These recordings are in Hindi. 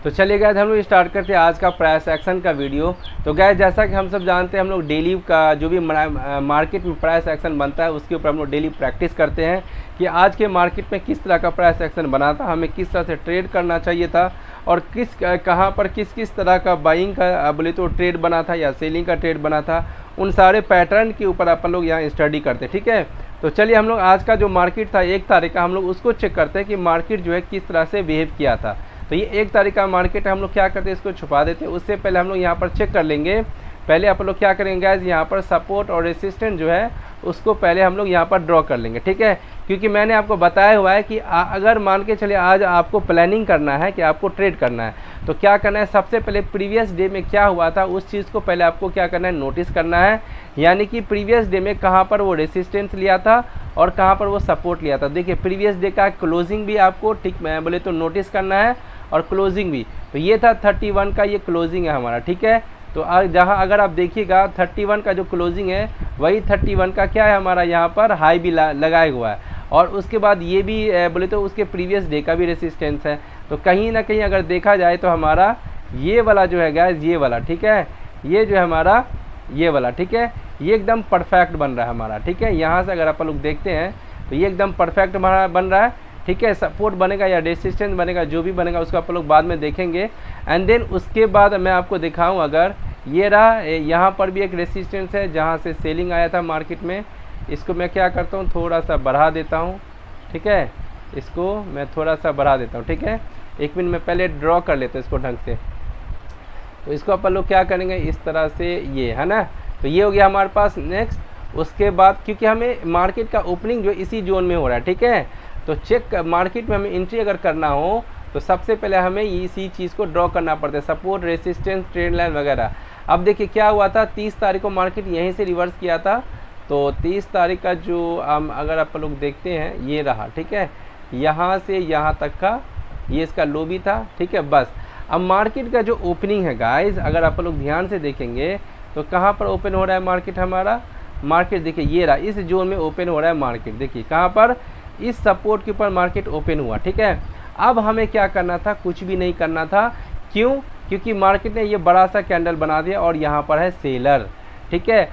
तो चलिए गाइस हम लोग स्टार्ट करते हैं आज का प्राइस एक्शन का वीडियो। तो गाइस जैसा कि हम सब जानते हैं हम लोग डेली का जो भी मार्केट में प्राइस एक्शन बनता है उसके ऊपर हम लोग डेली प्रैक्टिस करते हैं कि आज के मार्केट में किस तरह का प्राइस एक्शन बना था, हमें किस तरह से ट्रेड करना चाहिए था और कहाँ पर किस किस तरह का बाइंग का बोले तो ट्रेड बना था या सेलिंग का ट्रेड बना था, उन सारे पैटर्न के ऊपर अपन लोग यहाँ स्टडी करते हैं। ठीक है, तो चलिए हम लोग आज का जो मार्केट था 1 तारीख का हम लोग उसको चेक करते हैं कि मार्केट जो है किस तरह से बिहेव किया था। तो ये 1 तारीख का मार्केट है, हम लोग क्या करते हैं इसको छुपा देते हैं। उससे पहले हम लोग यहाँ पर चेक कर लेंगे। पहले आप लोग क्या करेंगे गाइस, यहाँ पर सपोर्ट और रेसिस्टेंट जो है उसको पहले हम लोग यहाँ पर ड्रॉ कर लेंगे। ठीक है, क्योंकि मैंने आपको बताया हुआ है कि अगर मान के चलिए आज आपको प्लानिंग करना है कि आपको ट्रेड करना है तो क्या करना है, सबसे पहले प्रीवियस डे में क्या हुआ था उस चीज़ को पहले आपको क्या करना है, नोटिस करना है। यानी कि प्रीवियस डे में कहाँ पर वो रेसिस्टेंस लिया था और कहाँ पर वो सपोर्ट लिया था। देखिए प्रीवियस डे का क्लोजिंग भी आपको ठीक मैं बोले तो नोटिस करना है और क्लोजिंग भी। तो ये था 31 का ये क्लोजिंग है हमारा। ठीक है, तो जहाँ अगर आप देखिएगा 31 का जो क्लोजिंग है वही 31 का क्या है हमारा यहाँ पर हाई भी लगाया हुआ है और उसके बाद ये भी बोले तो उसके प्रीवियस डे का भी रेसिस्टेंस है। तो कहीं ना कहीं अगर देखा जाए तो हमारा ये वाला जो है गाइस, ये वाला ठीक है, ये जो है हमारा ये वाला ठीक है, ये एकदम परफेक्ट बन रहा है हमारा। ठीक है, यहाँ से अगर आप लोग देखते हैं तो ये एकदम परफेक्ट बन रहा है। ठीक है, सपोर्ट बनेगा या रेसिस्टेंस बनेगा जो भी बनेगा उसको आप लोग बाद में देखेंगे। एंड देन उसके बाद मैं आपको दिखाऊं, अगर ये रहा यहाँ पर भी एक रेसिस्टेंस है जहाँ से सेलिंग आया था मार्केट में। इसको मैं क्या करता हूँ, थोड़ा सा बढ़ा देता हूँ। ठीक है, इसको मैं थोड़ा सा बढ़ा देता हूँ। ठीक है, 1 मिनट में पहले ड्रॉ कर लेते हैं इसको ढंग से। तो इसको अपन लोग क्या करेंगे इस तरह से, ये है ना, तो ये हो गया हमारे पास। नेक्स्ट उसके बाद क्योंकि हमें मार्केट का ओपनिंग जो इसी जोन में हो रहा है, ठीक है, तो चेक मार्केट में हमें एंट्री अगर करना हो तो सबसे पहले हमें इसी चीज़ को ड्रॉ करना पड़ता है, सपोर्ट रेसिस्टेंस ट्रेंड लाइन वगैरह। अब देखिए क्या हुआ था, 30 तारीख को मार्केट यहीं से रिवर्स किया था। तो 30 तारीख का जो अगर आप लोग देखते हैं ये रहा। ठीक है, यहाँ से यहाँ तक का ये इसका लो भी था। ठीक है, बस अब मार्केट का जो ओपनिंग है गाइज अगर आप लोग ध्यान से देखेंगे तो कहाँ पर ओपन हो रहा है मार्केट हमारा। मार्केट देखिए ये रहा, इस जोन में ओपन हो रहा है मार्केट। देखिए कहाँ पर, इस सपोर्ट के ऊपर मार्केट ओपन हुआ। ठीक है, अब हमें क्या करना था, कुछ भी नहीं करना था। क्यों? क्योंकि मार्केट ने ये बड़ा सा कैंडल बना दिया और यहाँ पर है सेलर। ठीक है,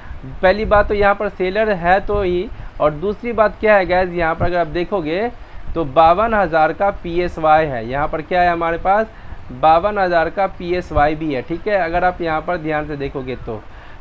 पहली बात तो यहाँ पर सेलर है तो ही, और दूसरी बात क्या है गैस, यहाँ पर अगर आप देखोगे तो 52,000 का PSY है। यहाँ पर क्या है हमारे पास, 52,000 का PSY भी है। ठीक है, अगर आप यहाँ पर ध्यान से देखोगे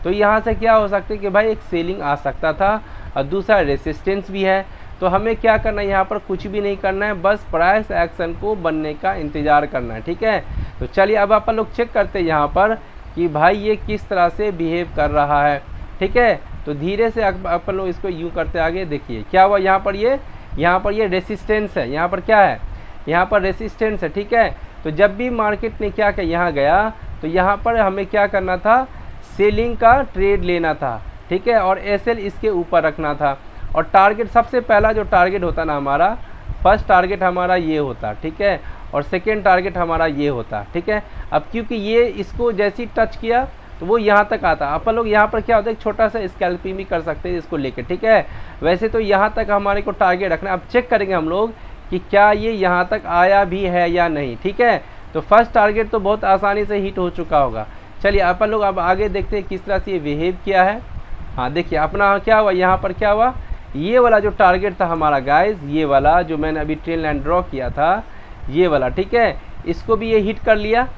तो यहाँ से क्या हो सकता है कि भाई एक सेलिंग आ सकता था और दूसरा रेसिस्टेंस भी है। तो हमें क्या करना है, यहाँ पर कुछ भी नहीं करना है, बस प्राइस एक्शन को बनने का इंतज़ार करना है। ठीक है, तो चलिए अब अपन लोग चेक करते हैं यहाँ पर कि भाई ये किस तरह से बिहेव कर रहा है। ठीक है, तो धीरे से अपन लोग इसको यूँ करते आगे। देखिए क्या हुआ, यहाँ पर ये रेसिस्टेंस है, यहाँ पर क्या है, यहाँ पर रेसिस्टेंस है। ठीक है, तो जब भी मार्केट ने क्या किया, यहाँ गया तो यहाँ पर हमें क्या करना था, सेलिंग का ट्रेड लेना था। ठीक है, और SL इसके ऊपर रखना था और टारगेट सबसे पहला जो टारगेट होता ना हमारा, फर्स्ट टारगेट हमारा ये होता। ठीक है, और सेकेंड टारगेट हमारा ये होता। ठीक है, अब क्योंकि ये इसको जैसे ही टच किया तो वो यहाँ तक आता। अपन लोग यहाँ पर क्या होता है, एक छोटा सा स्कैल्पिंग भी कर सकते हैं इसको लेकर। ठीक है, वैसे तो यहाँ तक हमारे को टारगेट रखना है। अब चेक करेंगे हम लोग कि क्या ये यहाँ तक आया भी है या नहीं। ठीक है, तो फर्स्ट टारगेट तो बहुत आसानी से हिट हो चुका होगा। चलिए अपन लोग अब आगे देखते हैं किस तरह से ये बिहेव किया है। हाँ देखिए अपना क्या हुआ, यहाँ पर क्या हुआ, ये वाला जो टारगेट था हमारा गाइस, ये वाला जो मैंने अभी ट्रेन लाइन ड्रॉ किया था ये वाला। ठीक है, इसको भी ये हिट कर लिया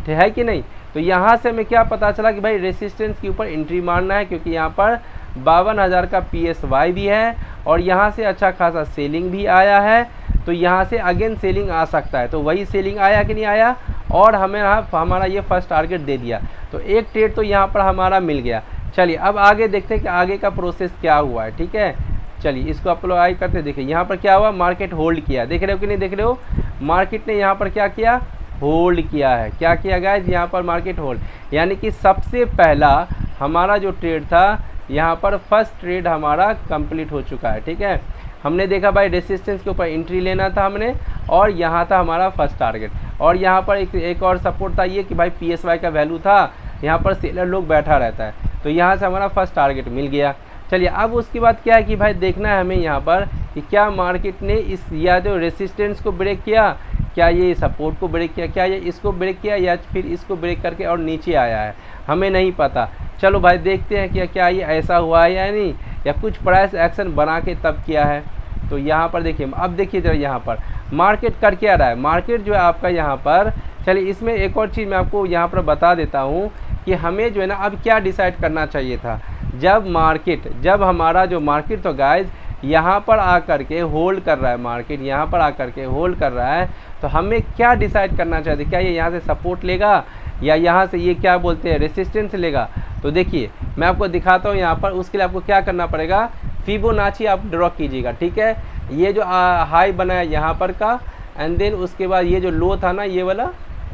है कि नहीं। तो यहाँ से हमें क्या पता चला कि भाई रेसिस्टेंस के ऊपर एंट्री मारना है, क्योंकि यहाँ पर 52,000 का PSY भी है और यहाँ से अच्छा खासा सेलिंग भी आया है। तो यहाँ से अगेन सेलिंग आ सकता है, तो वही सेलिंग आया कि नहीं आया, और हमारा ये फर्स्ट टारगेट दे दिया। तो एक ट्रेड तो यहाँ पर हमारा मिल गया। चलिए अब आगे देखते हैं कि आगे का प्रोसेस क्या हुआ है। ठीक है, चलिए इसको आप लोग आगे करते। देखिए यहाँ पर क्या हुआ, मार्केट होल्ड किया, देख रहे हो कि नहीं देख रहे हो, मार्केट ने यहाँ पर क्या किया, होल्ड किया है। क्या किया गाइस, यहाँ पर मार्केट होल्ड, यानी कि सबसे पहला हमारा जो ट्रेड था यहाँ पर फर्स्ट ट्रेड हमारा कंप्लीट हो चुका है। ठीक है, हमने देखा भाई रेसिस्टेंस के ऊपर एंट्री लेना था हमने, और यहाँ था हमारा फर्स्ट टारगेट। और यहाँ पर एक और सपोर्ट था ये कि भाई PSY का वैल्यू था, यहाँ पर सेलर लोग बैठा रहता है, तो यहाँ से हमारा फर्स्ट टारगेट मिल गया। चलिए अब उसके बाद क्या है कि भाई देखना है हमें यहाँ पर कि क्या मार्केट ने इस या जो रेसिस्टेंस को ब्रेक किया, क्या ये सपोर्ट को ब्रेक किया, क्या ये इसको ब्रेक किया, या फिर इसको ब्रेक करके और नीचे आया है, हमें नहीं पता। चलो भाई देखते हैं कि क्या ये ऐसा हुआ है या नहीं, या कुछ प्राइस एक्शन बना के तब किया है। तो यहाँ पर देखिए, अब देखिए जरा यहाँ पर मार्केट कर क्या रहा है। मार्केट जो है आपका यहाँ पर, चलिए इसमें एक और चीज़ मैं आपको यहाँ पर बता देता हूँ कि हमें जो है ना अब क्या डिसाइड करना चाहिए था। जब हमारा जो मार्केट तो गाइज यहाँ पर आकर के होल्ड कर रहा है, मार्केट यहाँ पर आकर के होल्ड कर रहा है, तो हमें क्या डिसाइड करना चाहिए, क्या ये यहाँ से सपोर्ट लेगा या यहाँ से ये क्या बोलते हैं रेसिस्टेंस लेगा। तो देखिए मैं आपको दिखाता हूँ यहाँ पर, उसके लिए आपको क्या करना पड़ेगा, फिबोनाची आप ड्रॉ कीजिएगा, ठीक है। ये जो हाई बना है यहाँ पर का, एंड देन उसके बाद ये जो लो था ना ये वाला,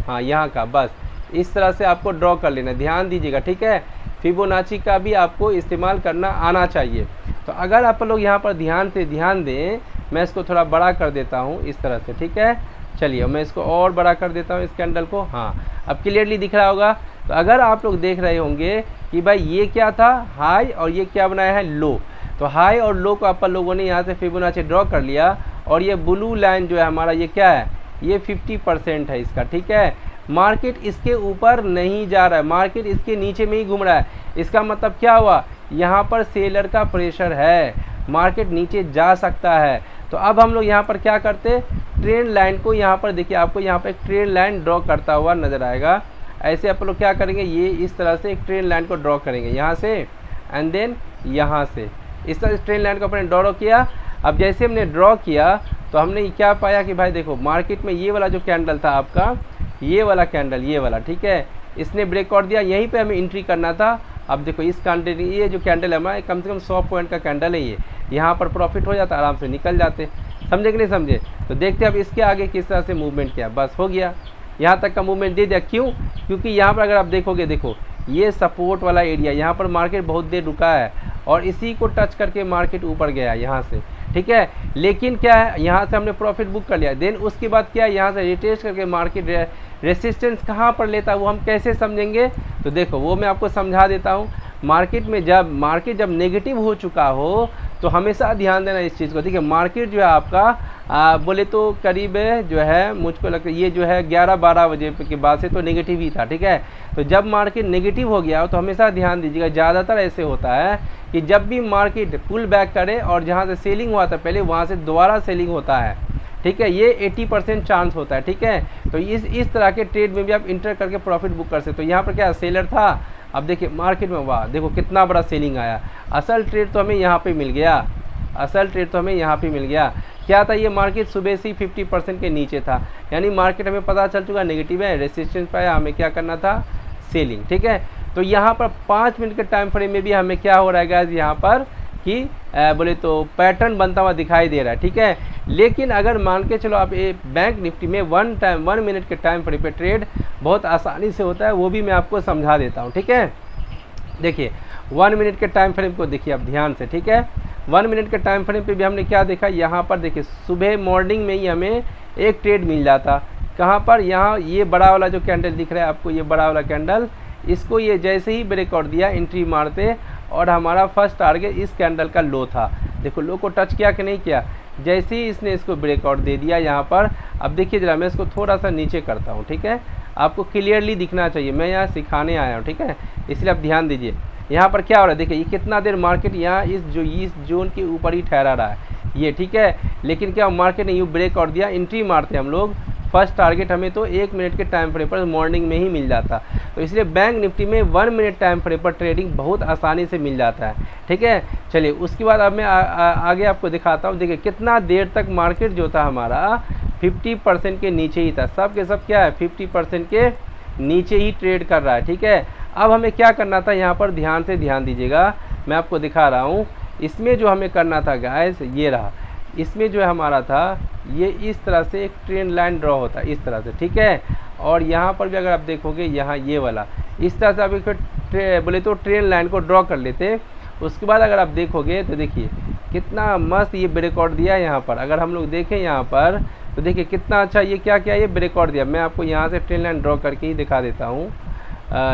हाँ यहाँ का, बस इस तरह से आपको ड्रॉ कर लेना, ध्यान दीजिएगा, ठीक है। फिबोनाची का भी आपको इस्तेमाल करना आना चाहिए। तो अगर आप लोग यहाँ पर ध्यान दें, मैं इसको थोड़ा बड़ा कर देता हूँ इस तरह से, ठीक है। चलिए मैं इसको और बड़ा कर देता हूँ इस कैंडल को, हाँ अब क्लियरली दिख रहा होगा। तो अगर आप लोग देख रहे होंगे कि भाई ये क्या था हाई और ये क्या बनाया है लो, तो हाई और लो को आप लोगों ने यहाँ से फिबोनाची ड्रॉ कर लिया, और ये ब्लू लाइन जो है हमारा ये क्या है, ये 50% है इसका, ठीक है। मार्केट इसके ऊपर नहीं जा रहा है, मार्केट इसके नीचे में ही घूम रहा है। इसका मतलब क्या हुआ, यहाँ पर सेलर का प्रेशर है, मार्केट नीचे जा सकता है। तो अब हम लोग यहाँ पर क्या करते, ट्रेंड लाइन को यहाँ पर देखिए, आपको यहाँ पर एक ट्रेंड लाइन ड्रॉ करता हुआ नज़र आएगा। ऐसे आप लोग क्या करेंगे, ये इस तरह से एक ट्रेंड लाइन को ड्रॉ करेंगे यहाँ से, एंड देन यहाँ से इस तरह से ट्रेंड लाइन को अपने ड्रॉ किया। अब जैसे हमने ड्रॉ किया तो हमने क्या पाया कि भाई देखो मार्केट में ये वाला जो कैंडल था आपका, ये वाला कैंडल, ये वाला, ठीक है, इसने ब्रेकआउट दिया, यहीं पे हमें एंट्री करना था। अब देखो इस कैंडल, ये जो कैंडल है हमारा कम से कम 100 पॉइंट का कैंडल है, ये यहाँ पर प्रॉफिट हो जाता, आराम से निकल जाते, समझे कि नहीं समझे। तो देखते अब इसके आगे किस तरह से मूवमेंट किया, बस हो गया, यहाँ तक का मूवमेंट दे दिया। क्यों, क्योंकि यहाँ पर अगर आप देखोगे, देखो ये सपोर्ट वाला एरिया, यहाँ पर मार्केट बहुत देर रुका है और इसी को टच करके मार्केट ऊपर गया यहाँ से, ठीक है। लेकिन क्या है, यहाँ से हमने प्रॉफिट बुक कर लिया, देन उसके बाद क्या है, यहाँ से रिटेस्ट करके मार्केट रेसिस्टेंस कहाँ पर लेता है वो हम कैसे समझेंगे। तो देखो वो मैं आपको समझा देता हूँ। मार्केट में मार्केट जब नेगेटिव हो चुका हो तो हमेशा ध्यान देना इस चीज़ को, ठीक है। मार्केट जो है आपका बोले तो करीब जो है, मुझको लगता है ये जो है 11-12 बजे के बाद से तो नेगेटिव ही था, ठीक है। तो जब मार्केट नेगेटिव हो गया हो तो हमेशा ध्यान दीजिएगा, ज़्यादातर ऐसे होता है कि जब भी मार्केट पुल बैक करे और जहाँ से सेलिंग हुआ था पहले वहाँ से दोबारा सेलिंग होता है, ठीक है, ये 80% चांस होता है, ठीक है। तो इस तरह के ट्रेड में भी आप इंटर करके प्रॉफिट बुक कर सकते हो। तो यहाँ पर क्या सेलर था, अब देखिए मार्केट में, वाह देखो कितना बड़ा सेलिंग आया। असल ट्रेड तो हमें यहाँ पे मिल गया, असल ट्रेड तो हमें यहाँ पे मिल गया। क्या था, ये मार्केट सुबह से 50% के नीचे था, यानी मार्केट हमें पता चल चुका नेगेटिव है, रेसिस्टेंस पाया, हमें क्या करना था, सेलिंग, ठीक है। तो यहाँ पर 5 मिनट के टाइम फ्रेम में भी हमें क्या हो रहा है गाइस, यहाँ पर कि बोले तो पैटर्न बनता हुआ दिखाई दे रहा है, ठीक है। लेकिन अगर मान के चलो आप बैंक निफ्टी में 1 मिनट के टाइम फ्रेम पे ट्रेड बहुत आसानी से होता है, वो भी मैं आपको समझा देता हूँ, ठीक है। देखिए 1 मिनट के टाइम फ्रेम को देखिए आप ध्यान से, ठीक है। 1 मिनट के टाइम फ्रेम पे भी हमने क्या देखा, यहाँ पर देखिए सुबह मॉर्निंग में ही हमें एक ट्रेड मिल जाता, कहाँ पर, यहाँ ये बड़ा वाला जो कैंडल दिख रहा है आपको, ये बड़ा वाला कैंडल, इसको ये जैसे ही ब्रेकआउट दिया एंट्री मारते, और हमारा फर्स्ट टारगेट इस कैंडल का लो था। देखो लो को टच किया कि नहीं किया, जैसे ही इसने इसको ब्रेकआउट दे दिया यहाँ पर। अब देखिए जरा मैं इसको थोड़ा सा नीचे करता हूँ, ठीक है, आपको क्लियरली दिखना चाहिए, मैं यहाँ सिखाने आया हूँ, ठीक है, इसलिए आप ध्यान दीजिए। यहाँ पर क्या हो रहा है, देखिए ये कितना देर मार्केट यहाँ इस जोन के ऊपर ही ठहरा रहा है ये, ठीक है। लेकिन क्या मार्केट ने यूँ ब्रेकआउट दिया, एंट्री मारते हम लोग, फर्स्ट टारगेट हमें तो 1 मिनट के टाइम फ्रेम पर मॉर्निंग में ही मिल जाता। तो इसलिए बैंक निफ्टी में 1 मिनट टाइम फ्रेम पर ट्रेडिंग बहुत आसानी से मिल जाता है, ठीक है। चलिए उसके बाद अब मैं आगे आपको दिखाता हूँ। देखिए कितना देर तक मार्केट जो था हमारा 50% के नीचे ही था, सब के सब क्या है 50% के नीचे ही ट्रेड कर रहा है, ठीक है। अब हमें क्या करना था, यहाँ पर ध्यान से ध्यान दीजिएगा, मैं आपको दिखा रहा हूँ। इसमें जो हमें करना था गाइस, ये रहा, इसमें जो हमारा था ये इस तरह से एक ट्रेंड लाइन ड्रॉ होता है इस तरह से, ठीक है। और यहाँ पर भी अगर आप देखोगे, यहाँ ये वाला इस तरह से आप एक बोले तो ट्रेंड लाइन को ड्रॉ कर लेते। उसके बाद अगर आप देखोगे तो देखिए कितना मस्त ये ब्रेकआउट दिया है यहाँ पर। अगर हम लोग देखें यहाँ पर तो देखिए कितना अच्छा ये क्या क्या ये ब्रेकआउट दिया। मैं आपको यहाँ से ट्रेंड लाइन ड्रॉ करके ही दिखा देता हूँ।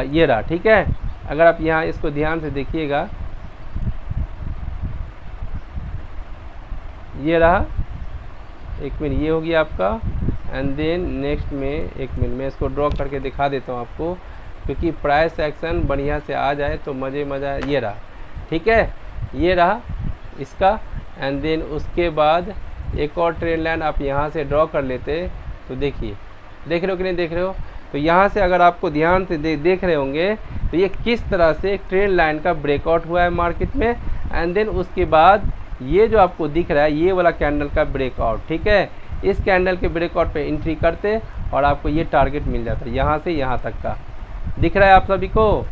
ये रहा, ठीक है। अगर आप यहाँ इसको ध्यान से देखिएगा, ये रहा, एक मिनट, ये हो गया आपका, एंड देन नेक्स्ट में 1 मिनट में इसको ड्रॉ करके दिखा देता हूँ आपको, क्योंकि प्राइस एक्शन बढ़िया से आ जाए तो मज़ा। ये रहा, ठीक है, ये रहा इसका। एंड देन उसके बाद एक और ट्रेंड लाइन आप यहाँ से ड्रॉ कर लेते तो देखिए, देख रहे हो कि नहीं देख रहे हो। तो यहाँ से अगर आपको ध्यान से देख रहे होंगे तो ये किस तरह से एक ट्रेंड लाइन का ब्रेकआउट हुआ है मार्केट में। एंड देन उसके बाद ये जो आपको दिख रहा है ये वाला कैंडल का ब्रेकआउट, ठीक है, इस कैंडल के ब्रेकआउट पे एंट्री करते और आपको ये टारगेट मिल जाता है यहाँ से यहाँ तक का। दिख रहा है आप सभी को।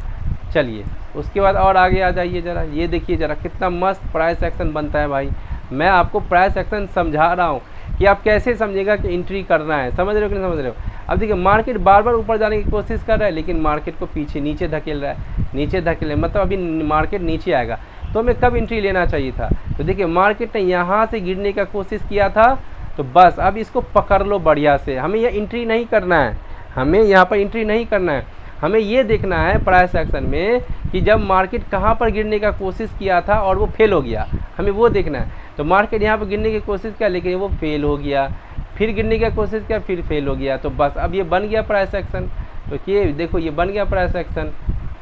चलिए उसके बाद और आगे आ जाइए ज़रा, ये देखिए ज़रा कितना मस्त प्राइस एक्शन बनता है भाई। मैं आपको प्राइस एक्शन समझा रहा हूँ कि आप कैसे समझेगा कि एंट्री करना है, समझ रहे हो कि नहीं समझ रहे हो। अब देखिए मार्केट बार बार ऊपर जाने की कोशिश कर रहा है, लेकिन मार्केट को पीछे नीचे धकेल रहा है, नीचे धकेल रहा है, मतलब अभी मार्केट नीचे आएगा। तो हमें कब एंट्री लेना चाहिए था। तो देखिए मार्केट ने यहाँ से गिरने का कोशिश किया था, तो बस अब इसको पकड़ लो बढ़िया से। हमें यह एंट्री नहीं करना है, हमें यहाँ पर एंट्री नहीं करना है। हमें ये देखना है प्राइस एक्शन में कि जब मार्केट कहाँ पर गिरने का कोशिश किया था और वो फेल हो गया, हमें वो देखना है। तो मार्केट यहाँ पर गिरने की कोशिश किया लेकिन वो फेल हो गया, फिर गिरने की कोशिश किया फिर फेल हो गया। तो बस अब ये बन गया प्राइस एक्शन। तो ये देखो ये बन गया प्राइस एक्शन,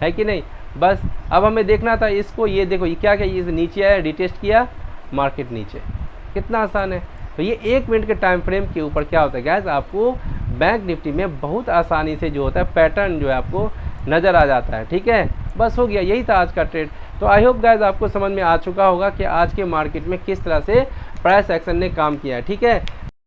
है कि नहीं। बस अब हमें देखना था इसको, ये देखो ये क्या ये नीचे आया, रिटेस्ट किया, मार्केट नीचे, कितना आसान है। तो ये 1 मिनट के टाइम फ्रेम के ऊपर क्या होता है गैस, आपको बैंक निफ्टी में बहुत आसानी से जो होता है पैटर्न जो है आपको नज़र आ जाता है, ठीक है। बस हो गया, यही था आज का ट्रेड। तो आई होप गाइस आपको समझ में आ चुका होगा कि आज के मार्केट में किस तरह से प्राइस एक्शन ने काम किया है, ठीक है।